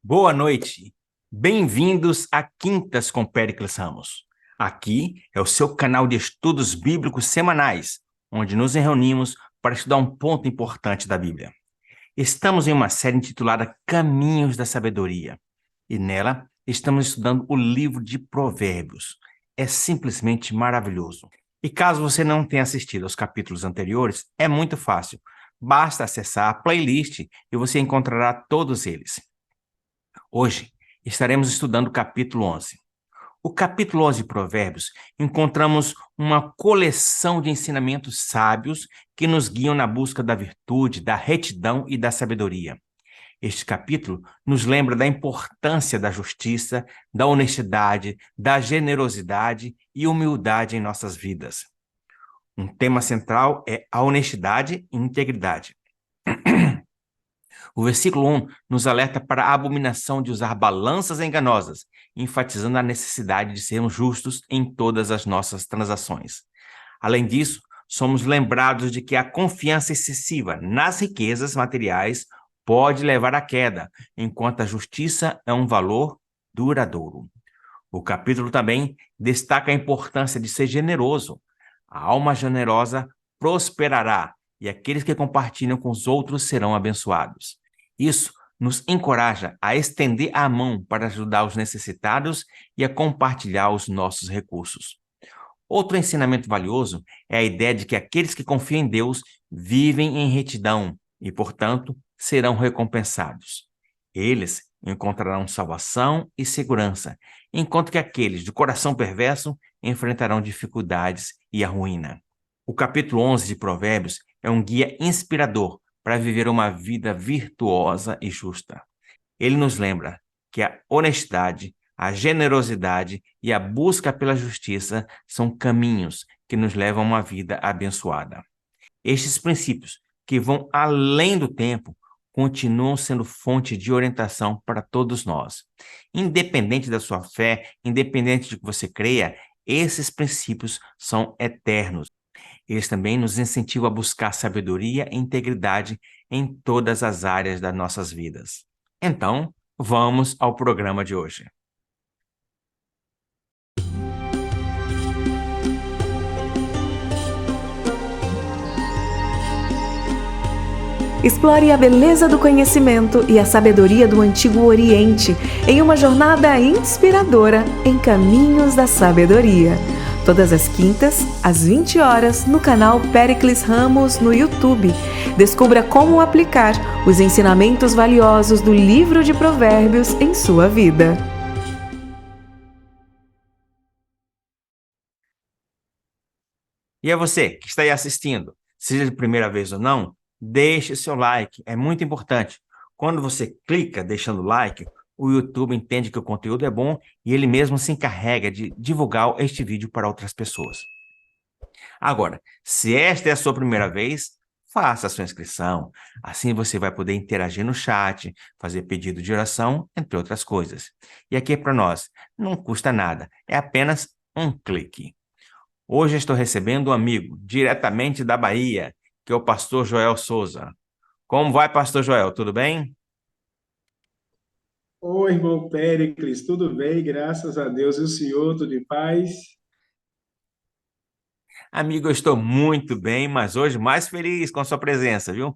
Boa noite. Bem-vindos a Quintas com Péricles Ramos. Aqui é o seu canal de estudos bíblicos semanais, onde nos reunimos para estudar um ponto importante da Bíblia. Estamos em uma série intitulada Caminhos da Sabedoria, e nela estamos estudando o livro de Provérbios. É simplesmente maravilhoso. E caso você não tenha assistido aos capítulos anteriores, é muito fácil. Basta acessar a playlist e você encontrará todos eles. Hoje estaremos estudando o capítulo 11. O capítulo 11 de Provérbios encontramos uma coleção de ensinamentos sábios que nos guiam na busca da virtude, da retidão e da sabedoria. Este capítulo nos lembra da importância da justiça, da honestidade, da generosidade e humildade em nossas vidas. Um tema central é a honestidade e integridade. O versículo 1 nos alerta para a abominação de usar balanças enganosas, enfatizando a necessidade de sermos justos em todas as nossas transações. Além disso, somos lembrados de que a confiança excessiva nas riquezas materiais pode levar à queda, enquanto a justiça é um valor duradouro. O capítulo também destaca a importância de ser generoso. A alma generosa prosperará e aqueles que compartilham com os outros serão abençoados. Isso nos encoraja a estender a mão para ajudar os necessitados e a compartilhar os nossos recursos. Outro ensinamento valioso é a ideia de que aqueles que confiam em Deus vivem em retidão e, portanto, serão recompensados. Eles encontrarão salvação e segurança, enquanto que aqueles de coração perverso enfrentarão dificuldades e a ruína. O capítulo 11 de Provérbios é um guia inspirador para viver uma vida virtuosa e justa. Ele nos lembra que a honestidade, a generosidade e a busca pela justiça são caminhos que nos levam a uma vida abençoada. Estes princípios, que vão além do tempo, continuam sendo fonte de orientação para todos nós. Independente da sua fé, independente de que você creia, esses princípios são eternos. Eles também nos incentivam a buscar sabedoria e integridade em todas as áreas das nossas vidas. Então, vamos ao programa de hoje. Explore a beleza do conhecimento e a sabedoria do Antigo Oriente em uma jornada inspiradora em Caminhos da Sabedoria. Todas as quintas, às 20 horas, no canal Péricles Ramos no YouTube. Descubra como aplicar os ensinamentos valiosos do livro de Provérbios em sua vida. E a você que está aí assistindo, seja de primeira vez ou não, deixe seu like, é muito importante. Quando você clica deixando like, o YouTube entende que o conteúdo é bom e ele mesmo se encarrega de divulgar este vídeo para outras pessoas. Agora, se esta é a sua primeira vez, faça a sua inscrição. Assim você vai poder interagir no chat, fazer pedido de oração, entre outras coisas. E aqui para nós, não custa nada, é apenas um clique. Hoje estou recebendo um amigo diretamente da Bahia, que é o pastor Joel Souza. Como vai, pastor Joel? Tudo bem? Oi, irmão Péricles, tudo bem? Graças a Deus e o senhor, tudo em paz? Amigo, eu estou muito bem, mas hoje mais feliz com a sua presença, viu?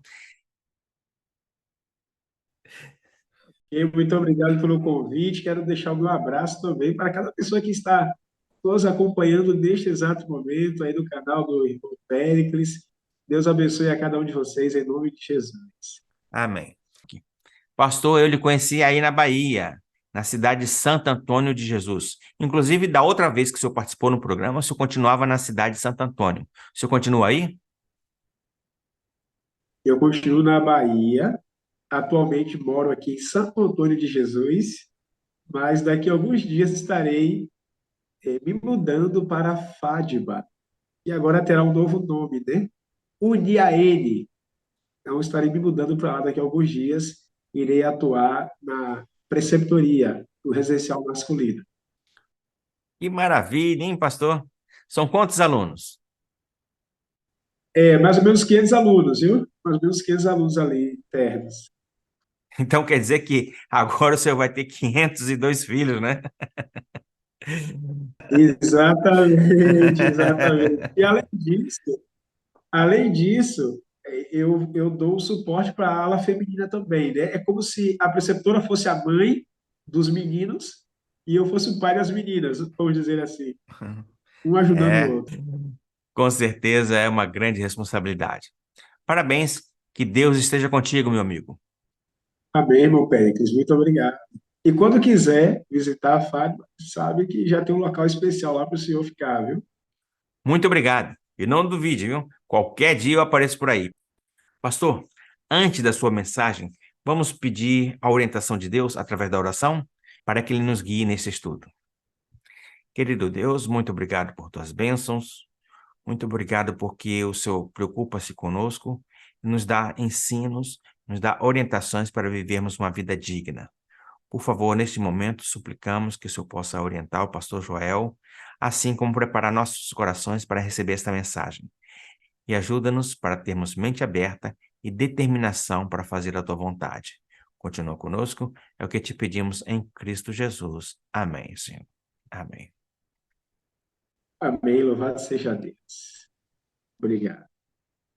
E muito obrigado pelo convite. Quero deixar o meu abraço também para cada pessoa que está nos acompanhando neste exato momento aí no canal do irmão Péricles. Deus abençoe a cada um de vocês em nome de Jesus. Amém. Pastor, eu lhe conheci aí na Bahia, na cidade de Santo Antônio de Jesus. Inclusive, da outra vez que o senhor participou no programa, o senhor continuava na cidade de Santo Antônio. O senhor continua aí? Eu continuo na Bahia, atualmente moro aqui em Santo Antônio de Jesus, mas daqui a alguns dias estarei me mudando para Fádiba. E agora terá um novo nome, né? Uniaene. Então, estarei me mudando para lá daqui a alguns dias. Irei atuar na preceptoria do residencial masculino. Que maravilha, hein, pastor? São quantos alunos? É, mais ou menos 500 alunos, viu? Mais ou menos 500 alunos ali internos. Então quer dizer que agora o senhor vai ter 502 filhos, né? Exatamente, exatamente. E além disso, eu dou suporte para a ala feminina também, né? É como se a preceptora fosse a mãe dos meninos e eu fosse o pai das meninas, vamos dizer assim, um ajudando o É, outro. com certeza é uma grande responsabilidade. Parabéns, que Deus esteja contigo, meu amigo. Amém, irmão Péricles, muito obrigado. E quando quiser visitar a Fátima, sabe que já tem um local especial lá para o senhor ficar, viu? Muito obrigado. E não duvide, viu? Qualquer dia eu apareço por aí. Pastor, antes da sua mensagem, vamos pedir a orientação de Deus através da oração para que Ele nos guie nesse estudo. Querido Deus, muito obrigado por tuas bênçãos. Muito obrigado porque o Senhor preocupa-se conosco, nos dá ensinos, nos dá orientações para vivermos uma vida digna. Por favor, neste momento, suplicamos que o Senhor possa orientar o pastor Joel, assim como preparar nossos corações para receber esta mensagem. E ajuda-nos para termos mente aberta e determinação para fazer a tua vontade. Continua conosco, é o que te pedimos em Cristo Jesus. Amém, Senhor. Amém. Amém, louvado seja Deus. Obrigado.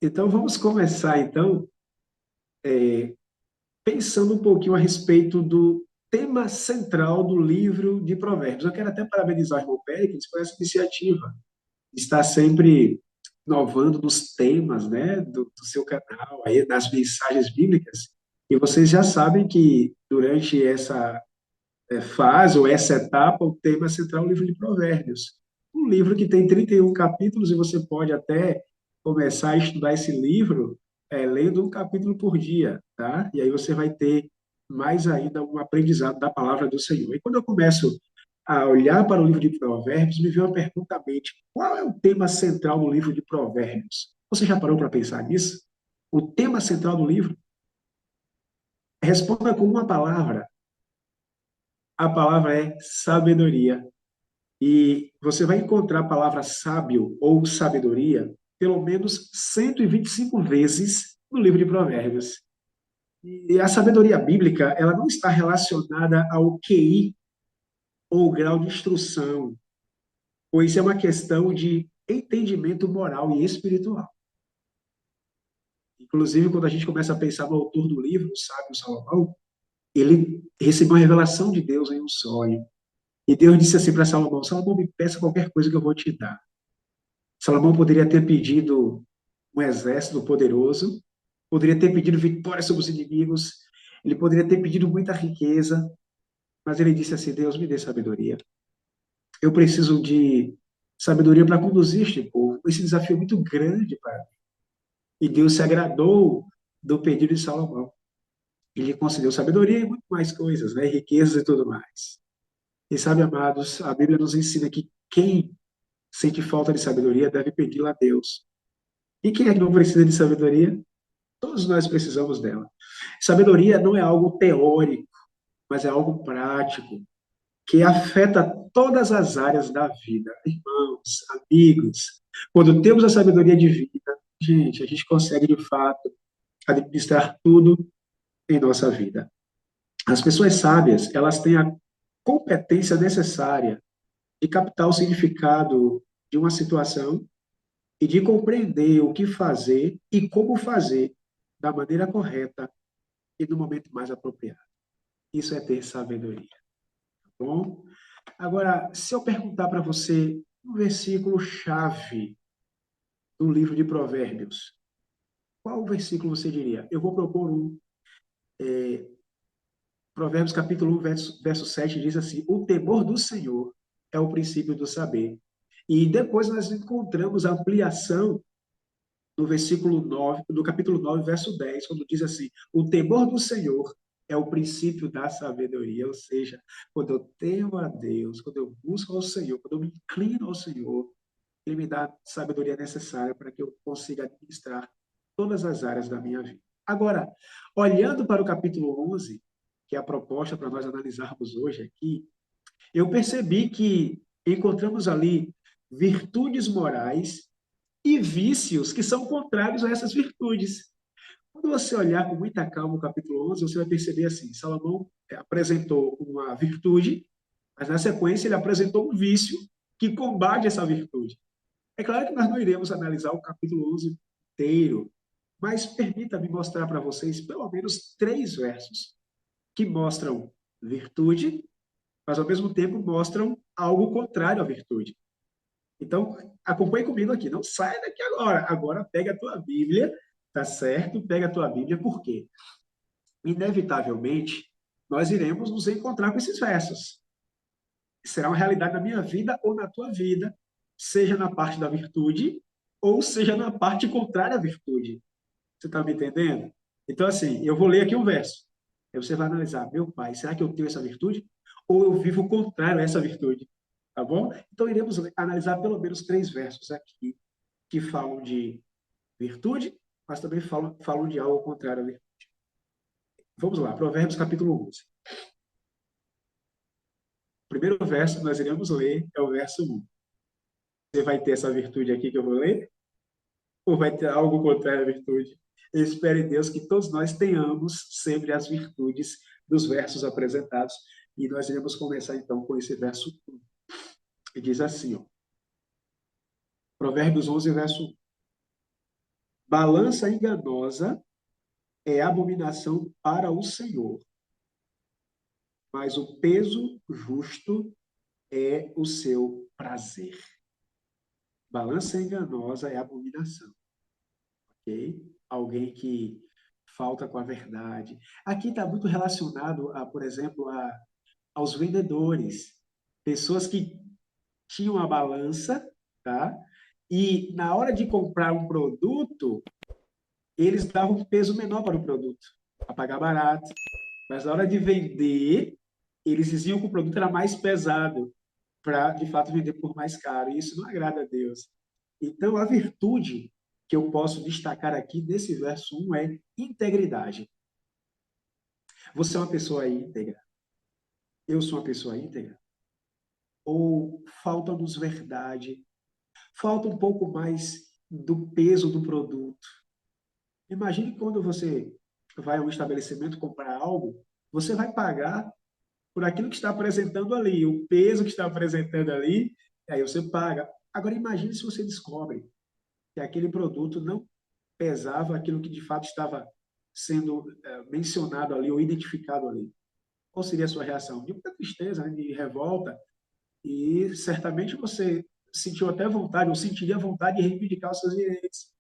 Então vamos começar então pensando um pouquinho a respeito do tema central do livro de Provérbios. Eu quero até parabenizar o irmão Péricles por essa iniciativa, de estar sempre inovando nos temas, né, do seu canal, aí, das mensagens bíblicas. E vocês já sabem que durante essa fase ou essa etapa, o tema central é o livro de Provérbios. Um livro que tem 31 capítulos e você pode até começar a estudar esse livro lendo um capítulo por dia, tá? E aí você vai ter mais ainda um aprendizado da palavra do Senhor. E quando eu começo a olhar para o livro de Provérbios, me veio uma pergunta à mente: qual é o tema central do livro de Provérbios? Você já parou para pensar nisso? O tema central do livro? Responda com uma palavra. A palavra é sabedoria. E você vai encontrar a palavra sábio ou sabedoria pelo menos 125 vezes no livro de Provérbios. E a sabedoria bíblica, ela não está relacionada ao QI ou grau de instrução, pois é uma questão de entendimento moral e espiritual. Inclusive, quando a gente começa a pensar no autor do livro, o sábio Salomão, ele recebeu a revelação de Deus em um sonho. E Deus disse assim para Salomão: Salomão, me peça qualquer coisa que eu vou te dar. Salomão poderia ter pedido um exército poderoso, poderia ter pedido vitória sobre os inimigos, ele poderia ter pedido muita riqueza, mas ele disse assim: Deus, me dê sabedoria. Eu preciso de sabedoria para conduzir este povo. Esse desafio é muito grande para mim. E Deus se agradou do pedido de Salomão. Ele concedeu sabedoria e muito mais coisas, né? Riquezas e tudo mais. E sabe, amados, a Bíblia nos ensina que quem sente falta de sabedoria deve pedi-la a Deus. E quem é que não precisa de sabedoria? Todos nós precisamos dela. Sabedoria não é algo teórico, mas é algo prático, que afeta todas as áreas da vida. Irmãos, amigos, quando temos a sabedoria divina, gente, a gente consegue, de fato, administrar tudo em nossa vida. As pessoas sábias, elas têm a competência necessária de captar o significado de uma situação e de compreender o que fazer e como fazer da maneira correta e no momento mais apropriado. Isso é ter sabedoria. Tá bom? Agora, se eu perguntar para você um versículo-chave do livro de Provérbios, qual versículo você diria? Eu vou propor um. Provérbios capítulo 1, verso 7 diz assim: o temor do Senhor é o princípio do saber. E depois nós encontramos a ampliação no versículo 9, no capítulo 9, verso 10, quando diz assim: o temor do Senhor é o princípio da sabedoria. Ou seja, quando eu temo a Deus, quando eu busco ao Senhor, quando eu me inclino ao Senhor, Ele me dá a sabedoria necessária para que eu consiga administrar todas as áreas da minha vida. Agora, olhando para o capítulo 11, que é a proposta para nós analisarmos hoje aqui, eu percebi que encontramos ali virtudes morais e vícios que são contrários a essas virtudes. Quando você olhar com muita calma o capítulo 11, você vai perceber assim, Salomão apresentou uma virtude, mas na sequência ele apresentou um vício que combate essa virtude. É claro que nós não iremos analisar o capítulo 11 inteiro, mas permita-me mostrar para vocês pelo menos 3 versos que mostram virtude, mas ao mesmo tempo mostram algo contrário à virtude. Então, acompanhe comigo aqui, não saia daqui agora. Agora pega a tua Bíblia, tá certo? Pega a tua Bíblia, por quê? Inevitavelmente, nós iremos nos encontrar com esses versos. Será uma realidade na minha vida ou na tua vida, seja na parte da virtude ou seja na parte contrária à virtude. Você está me entendendo? Então, assim, eu vou ler aqui um verso. Aí você vai analisar, meu pai, será que eu tenho essa virtude? Ou eu vivo o contrário a essa virtude? Tá bom? Então, iremos analisar pelo menos 3 versos aqui que falam de virtude, mas também falam de algo contrário à virtude. Vamos lá, Provérbios capítulo 11. O primeiro verso que nós iremos ler é o verso 1. Você vai ter essa virtude aqui que eu vou ler? Ou vai ter algo contrário à virtude? Eu espero em Deus que todos nós tenhamos sempre as virtudes dos versos apresentados. E nós iremos começar então com esse verso 1. Que diz assim, ó, Provérbios 11, verso 1. Balança enganosa é abominação para o Senhor, mas o peso justo é o seu prazer. Balança enganosa é abominação, ok? Alguém que falta com a verdade. Aqui está muito relacionado, por exemplo, aos vendedores. Pessoas que tinham a balança, tá? E na hora de comprar um produto, eles davam um peso menor para o produto, para pagar barato. Mas na hora de vender, eles diziam que o produto era mais pesado, para, de fato, vender por mais caro. E isso não agrada a Deus. Então, a virtude que eu posso destacar aqui nesse verso 1 é integridade. Você é uma pessoa íntegra? Eu sou uma pessoa íntegra? Ou falta-nos verdade? Falta um pouco mais do peso do produto. Imagine quando você vai a um estabelecimento comprar algo, você vai pagar por aquilo que está apresentando ali, o peso que está apresentando ali, e aí você paga. Agora imagine se você descobre que aquele produto não pesava aquilo que de fato estava sendo mencionado ali ou identificado ali. Qual seria a sua reação? De muita tristeza, né? De revolta, e certamente você sentiu até vontade, ou sentiria vontade de reivindicar os seus direitos.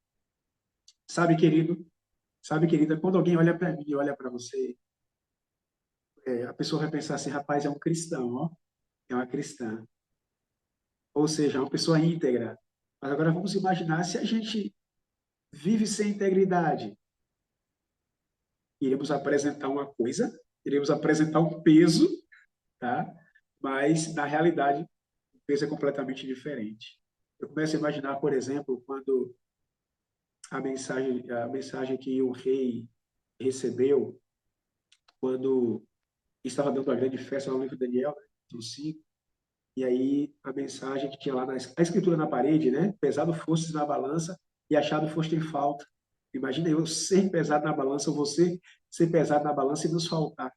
Sabe, querido? Sabe, querida, quando alguém olha para mim e olha para você, a pessoa vai pensar assim, rapaz, é um cristão, ó, é uma cristã. Ou seja, é uma pessoa íntegra. Mas agora vamos imaginar se a gente vive sem integridade. Iremos apresentar uma coisa, iremos apresentar um peso, tá? Mas, na realidade, o peso é completamente diferente. Eu começo a imaginar, por exemplo, quando a mensagem que o rei recebeu, quando estava dando uma grande festa no livro de Daniel, né, no 5, e aí a mensagem que tinha lá, a escritura na parede, né? Pesado fostes na balança e achado foste em falta. Imagina eu ser pesado na balança, ou você ser pesado na balança e nos faltar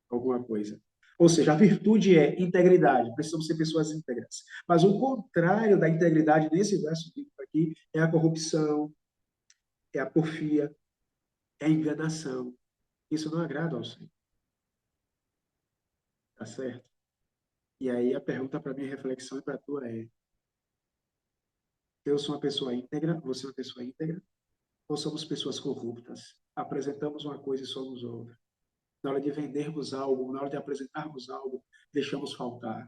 alguma coisa. Ou seja, a virtude é integridade, precisamos ser pessoas íntegras. Mas o contrário da integridade nesse verso aqui é a corrupção, é a porfia, é a enganação. Isso não agrada ao Senhor. Tá certo? E aí a pergunta para minha reflexão e para a tua é: eu sou uma pessoa íntegra, você é uma pessoa íntegra, ou somos pessoas corruptas? Apresentamos uma coisa e somos outra. Na hora de vendermos algo, na hora de apresentarmos algo, deixamos faltar.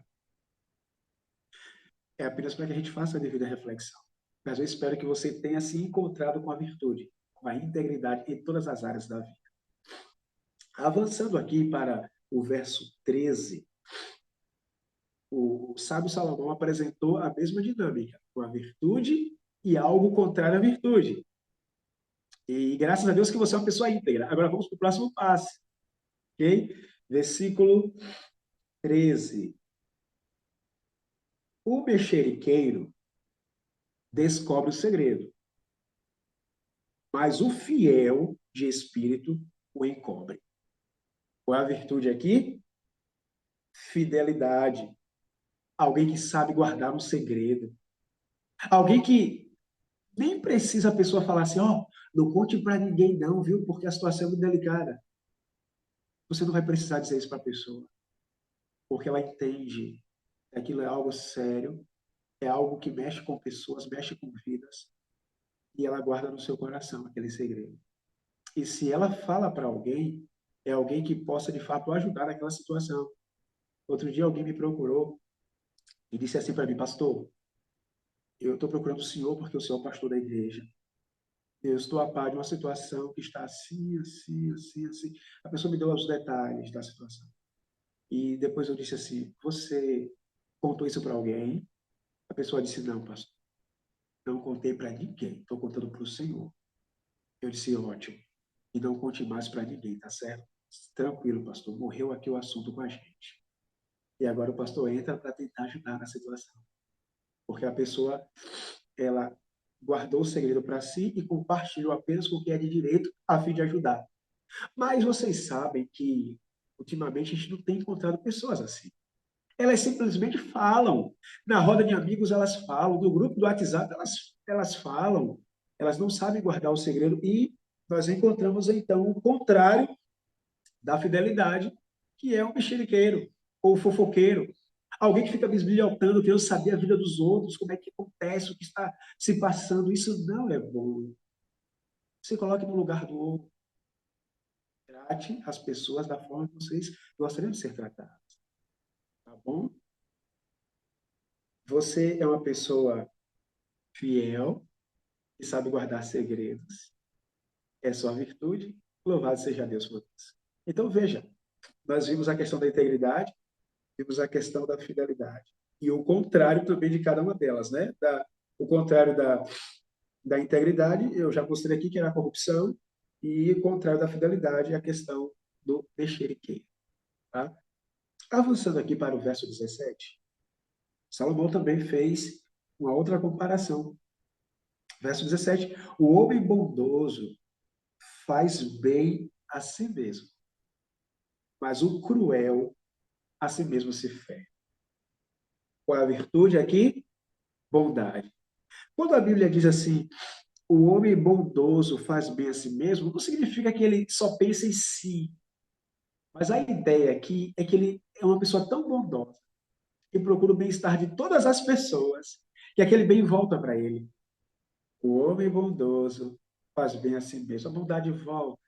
É apenas para que a gente faça a devida reflexão. Mas eu espero que você tenha se encontrado com a virtude, com a integridade em todas as áreas da vida. Avançando aqui para o verso 13, o sábio Salomão apresentou a mesma dinâmica, com a virtude e algo contrário à virtude. E graças a Deus que você é uma pessoa íntegra. Agora vamos para o próximo passo. Ok? Versículo 13. O mexeriqueiro descobre o segredo, mas o fiel de espírito o encobre. Qual é a virtude aqui? Fidelidade. Alguém que sabe guardar um segredo. Alguém que nem precisa a pessoa falar assim, ó, não conte para ninguém não, viu? Porque a situação é muito delicada. Você não vai precisar dizer isso para a pessoa, porque ela entende que aquilo é algo sério, é algo que mexe com pessoas, mexe com vidas, e ela guarda no seu coração aquele segredo. E se ela fala para alguém, é alguém que possa de fato ajudar naquela situação. Outro dia alguém me procurou e disse assim para mim, pastor, eu estou procurando o senhor porque o senhor é o pastor da igreja. Eu estou a par de uma situação que está assim, assim, assim, assim. A pessoa me deu os detalhes da situação. E depois eu disse assim, você contou isso para alguém? A pessoa disse, não, pastor, não contei para ninguém, estou contando para o senhor. Eu disse, ótimo. E não conte mais para ninguém, tá certo? Tranquilo, pastor, morreu aqui o assunto com a gente. E agora o pastor entra para tentar ajudar na situação. Porque a pessoa, ela guardou o segredo para si e compartilhou apenas com quem é de direito a fim de ajudar. Mas vocês sabem que, ultimamente, a gente não tem encontrado pessoas assim. Elas simplesmente falam. Na roda de amigos, elas falam. No grupo do WhatsApp, elas falam. Elas não sabem guardar o segredo. E nós encontramos, então, o contrário da fidelidade, que é o mexeriqueiro, ou o fofoqueiro. Alguém que fica bisbilhotando, querendo saber a vida dos outros, como é que acontece, o que está se passando. Isso não é bom. Se coloque no lugar do outro. Trate as pessoas da forma que vocês gostariam de ser tratadas. Tá bom? Você é uma pessoa fiel, que sabe guardar segredos. É sua virtude. Louvado seja Deus por isso. Então, veja, nós vimos a questão da integridade, vimos a questão da fidelidade. E o contrário também de cada uma delas, né? O contrário da integridade, eu já mostrei aqui que era a corrupção, e o contrário da fidelidade é a questão do mexeriqueiro. Tá? Avançando aqui para o verso 17, Salomão também fez uma outra comparação. Verso 17, o homem bondoso faz bem a si mesmo, mas o cruel a si mesmo se fere. Qual é a virtude aqui? Bondade. Quando a Bíblia diz assim, o homem bondoso faz bem a si mesmo, não significa que ele só pensa em si. Mas a ideia aqui é que ele é uma pessoa tão bondosa que procura o bem-estar de todas as pessoas, que aquele bem volta para ele. O homem bondoso faz bem a si mesmo. A bondade volta.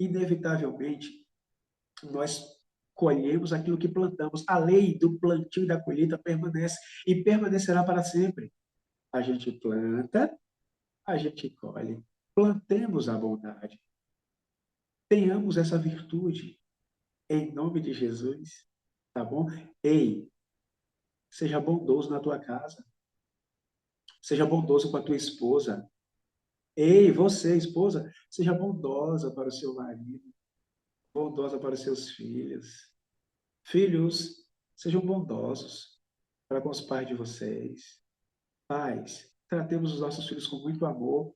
Inevitavelmente, nós colhemos aquilo que plantamos. A lei do plantio e da colheita permanece e permanecerá para sempre. A gente planta, a gente colhe. Plantemos a bondade. Tenhamos essa virtude em nome de Jesus, tá bom? Ei, seja bondoso na tua casa. Seja bondoso com a tua esposa. Ei, você, esposa, seja bondosa para o seu marido, bondosa para os seus filhos. Filhos, sejam bondosos para com os pais de vocês. Pais, tratemos os nossos filhos com muito amor.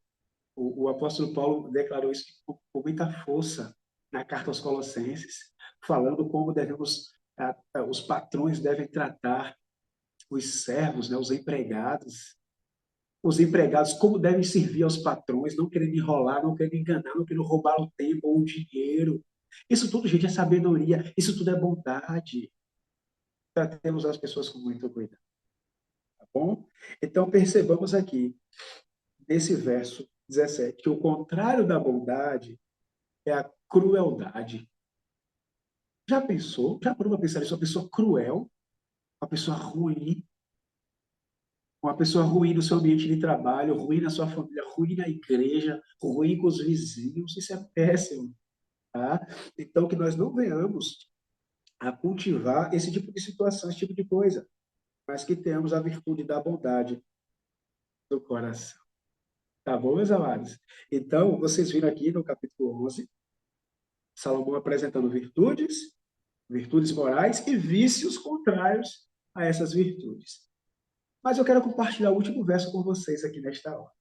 O apóstolo Paulo declarou isso com muita força na carta aos Colossenses, falando como devemos, os patrões devem tratar os servos, né, os empregados. Os empregados, como devem servir aos patrões, não querendo enrolar, não querendo enganar, não querendo roubar o tempo ou o dinheiro. Isso tudo, gente, é sabedoria. Isso tudo é bondade. Tratemos as pessoas com muito cuidado. Tá bom? Então, percebamos aqui, nesse verso 17, que o contrário da bondade é a crueldade. Já pensou? Já parou para pensar nisso? Uma pessoa cruel, uma pessoa ruim, uma pessoa ruim no seu ambiente de trabalho, ruim na sua família, ruim na igreja, ruim com os vizinhos, isso é péssimo. Tá? Então, que nós não venhamos a cultivar esse tipo de situação, esse tipo de coisa, mas que tenhamos a virtude da bondade do coração. Tá bom, meus amados? Então, vocês viram aqui no capítulo 11, Salomão apresentando virtudes, virtudes morais e vícios contrários a essas virtudes. Mas eu quero compartilhar o último verso com vocês aqui nesta hora.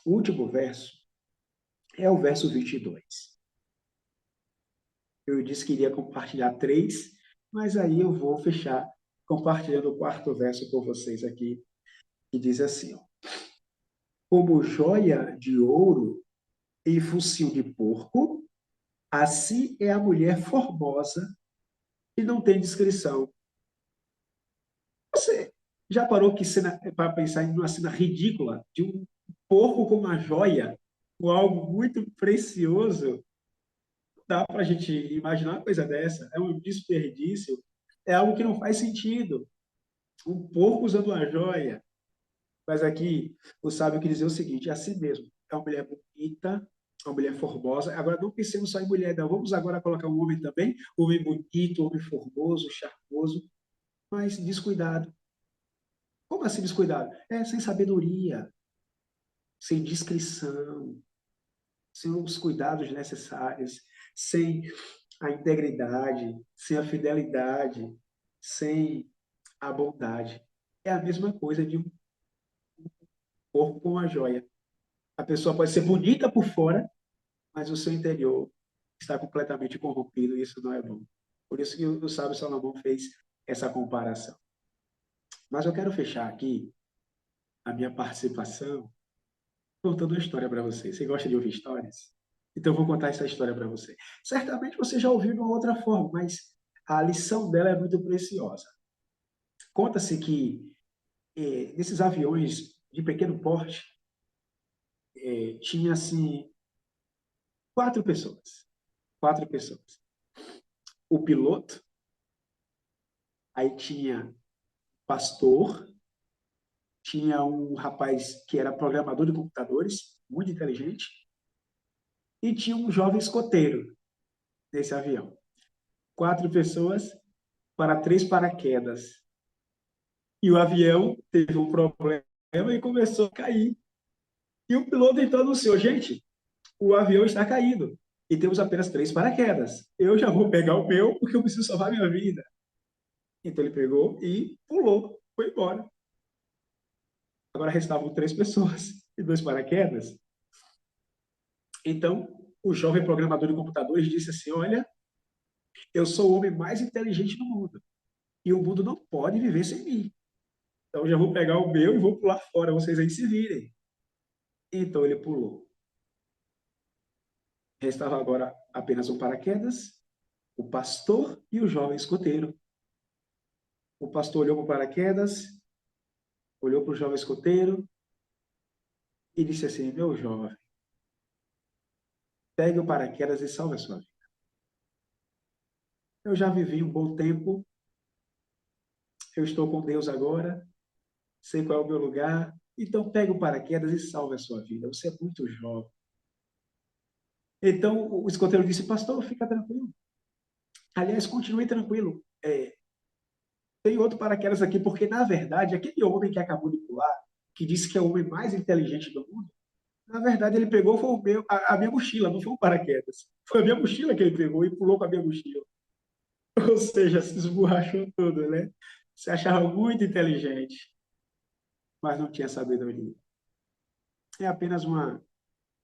O último verso é o verso 22. Eu disse que iria compartilhar 3, mas aí eu vou fechar compartilhando o 4º verso com vocês aqui, que diz assim, ó, como joia de ouro em focinho de porco, assim é a mulher formosa que não tem descrição. Você já parou que cena para pensar em uma cena ridícula de um porco com uma joia, com algo muito precioso? Dá para a gente imaginar uma coisa dessa? É um desperdício, é algo que não faz sentido. Um porco usando uma joia. Mas aqui o sábio quer dizer o seguinte: é assim mesmo. É uma mulher bonita, uma mulher formosa. Agora não pensemos só em mulher, não. Vamos agora colocar um homem também, homem bonito, homem formoso, charmoso, mas descuidado. Como assim descuidado? É sem sabedoria, sem discrição, sem os cuidados necessários, sem a integridade, sem a fidelidade, sem a bondade. É a mesma coisa de um corpo com uma joia. A pessoa pode ser bonita por fora, mas o seu interior está completamente corrompido e isso não é bom. Por isso que o sábio Salomão fez essa comparação. Mas eu quero fechar aqui a minha participação contando uma história para você. Você gosta de ouvir histórias? Então eu vou contar essa história para você. Certamente você já ouviu de uma outra forma, mas a lição dela é muito preciosa. Conta-se que nesses aviões de pequeno porte tinha assim 4 pessoas. 4 pessoas. O piloto, aí tinha pastor, tinha um rapaz que era programador de computadores, muito inteligente, e tinha um jovem escoteiro nesse avião. 4 pessoas para 3 paraquedas. E o avião teve um problema e começou a cair. E o piloto então anunciou: gente, o avião está caindo e temos apenas 3 paraquedas. Eu já vou pegar o meu porque eu preciso salvar minha vida. Então ele pegou e pulou, foi embora. Agora restavam 3 pessoas e 2 paraquedas. Então, o jovem programador de computadores disse assim: olha, eu sou o homem mais inteligente do mundo e o mundo não pode viver sem mim. Então, eu já vou pegar o meu e vou pular fora, vocês aí se virem. Então, ele pulou. Restava agora apenas um paraquedas, o pastor e o jovem escoteiro. O pastor olhou para o paraquedas, olhou para o jovem escoteiro e disse assim: meu jovem, pegue o paraquedas e salve a sua vida. Eu já vivi um bom tempo, eu estou com Deus agora, sei qual é o meu lugar, então pegue o paraquedas e salve a sua vida. Você é muito jovem. Então o escoteiro disse: pastor, fica tranquilo. Aliás, continue tranquilo. Tem outro paraquedas aqui, porque na verdade, aquele homem que acabou de pular, que disse que é o homem mais inteligente do mundo, na verdade ele pegou foi a minha mochila, não foi um paraquedas. Foi a minha mochila que ele pegou e pulou com a minha mochila. Ou seja, se esborrachou tudo, né? Se achava muito inteligente, mas não tinha sabedoria. É apenas uma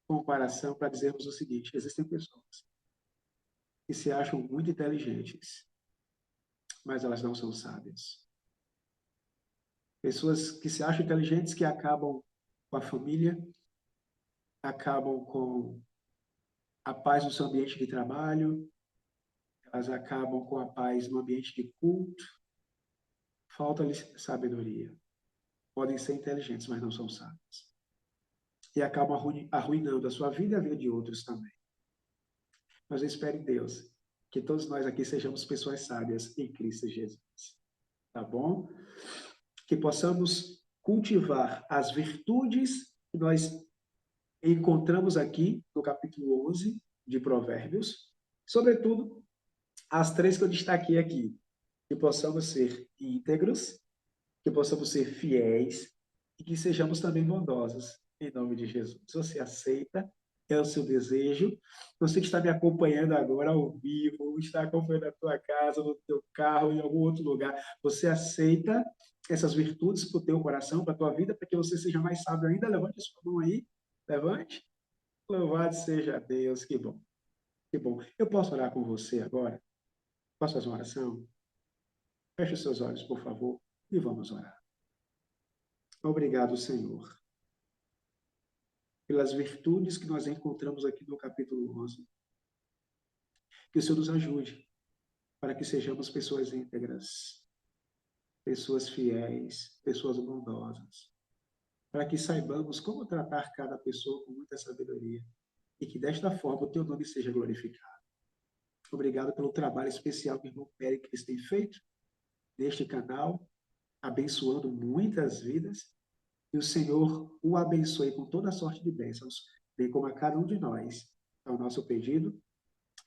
comparação para dizermos o seguinte: existem pessoas que se acham muito inteligentes, mas elas não são sábias. Pessoas que se acham inteligentes que acabam com a família, acabam com a paz no seu ambiente de trabalho, elas acabam com a paz no ambiente de culto. Falta-lhes sabedoria. Podem ser inteligentes, mas não são sábios. E acabam arruinando a sua vida e a vida de outros também. Mas eu espero em Deus que todos nós aqui sejamos pessoas sábias em Cristo Jesus. Tá bom? Que possamos cultivar as virtudes que nós encontramos aqui no capítulo 11 de Provérbios, sobretudo as 3 que eu destaquei aqui. Que possamos ser íntegros, que possamos ser fiéis e que sejamos também bondosos, em nome de Jesus. Você aceita? É o seu desejo? Você que está me acompanhando agora ao vivo, está acompanhando a tua casa, no teu carro, em algum outro lugar, você aceita essas virtudes para o teu coração, para a tua vida, para que você seja mais sábio ainda? Levante a sua mão aí, levante. Louvado seja Deus, que bom, que bom. Eu posso orar com você agora? Posso fazer uma oração? Feche os seus olhos, por favor, e vamos orar. Obrigado, Senhor, pelas virtudes que nós encontramos aqui no capítulo 11. Que o Senhor nos ajude para que sejamos pessoas íntegras, pessoas fiéis, pessoas bondosas, para que saibamos como tratar cada pessoa com muita sabedoria e que desta forma o teu nome seja glorificado. Obrigado pelo trabalho especial que o irmão Péricles tem feito neste canal, abençoando muitas vidas, e o Senhor o abençoe com toda a sorte de bênçãos, bem como a cada um de nós. É o nosso pedido,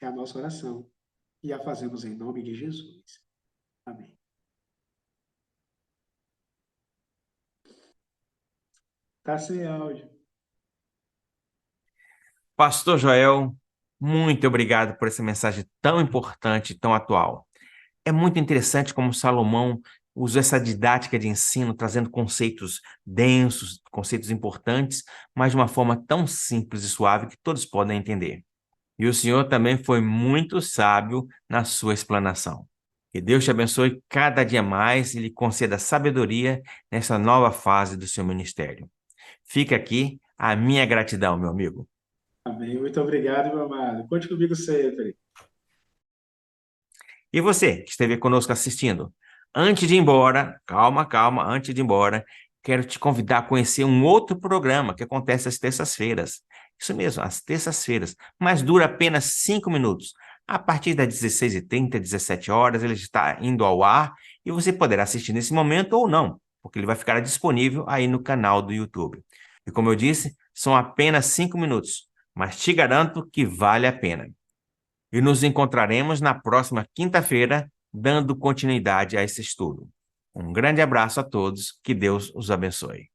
é a nossa oração, e a fazemos em nome de Jesus. Amém. Tá sem áudio. Pastor Joel, muito obrigado por essa mensagem tão importante, tão atual. É muito interessante como Salomão usou essa didática de ensino, trazendo conceitos densos, conceitos importantes, mas de uma forma tão simples e suave que todos podem entender. E o senhor também foi muito sábio na sua explanação. Que Deus te abençoe cada dia mais e lhe conceda sabedoria nessa nova fase do seu ministério. Fica aqui a minha gratidão, meu amigo. Amém. Muito obrigado, meu amado. Conte comigo sempre. E você, que esteve conosco assistindo, antes de ir embora, calma, antes de ir embora, quero te convidar a conhecer um outro programa que acontece às terças-feiras. Isso mesmo, às terças-feiras, mas dura apenas 5 minutos. A partir das 16h30, 17 horas, ele está indo ao ar e você poderá assistir nesse momento ou não, porque ele vai ficar disponível aí no canal do YouTube. E como eu disse, são apenas 5 minutos, mas te garanto que vale a pena. E nos encontraremos na próxima quinta-feira, dando continuidade a esse estudo. Um grande abraço a todos, que Deus os abençoe.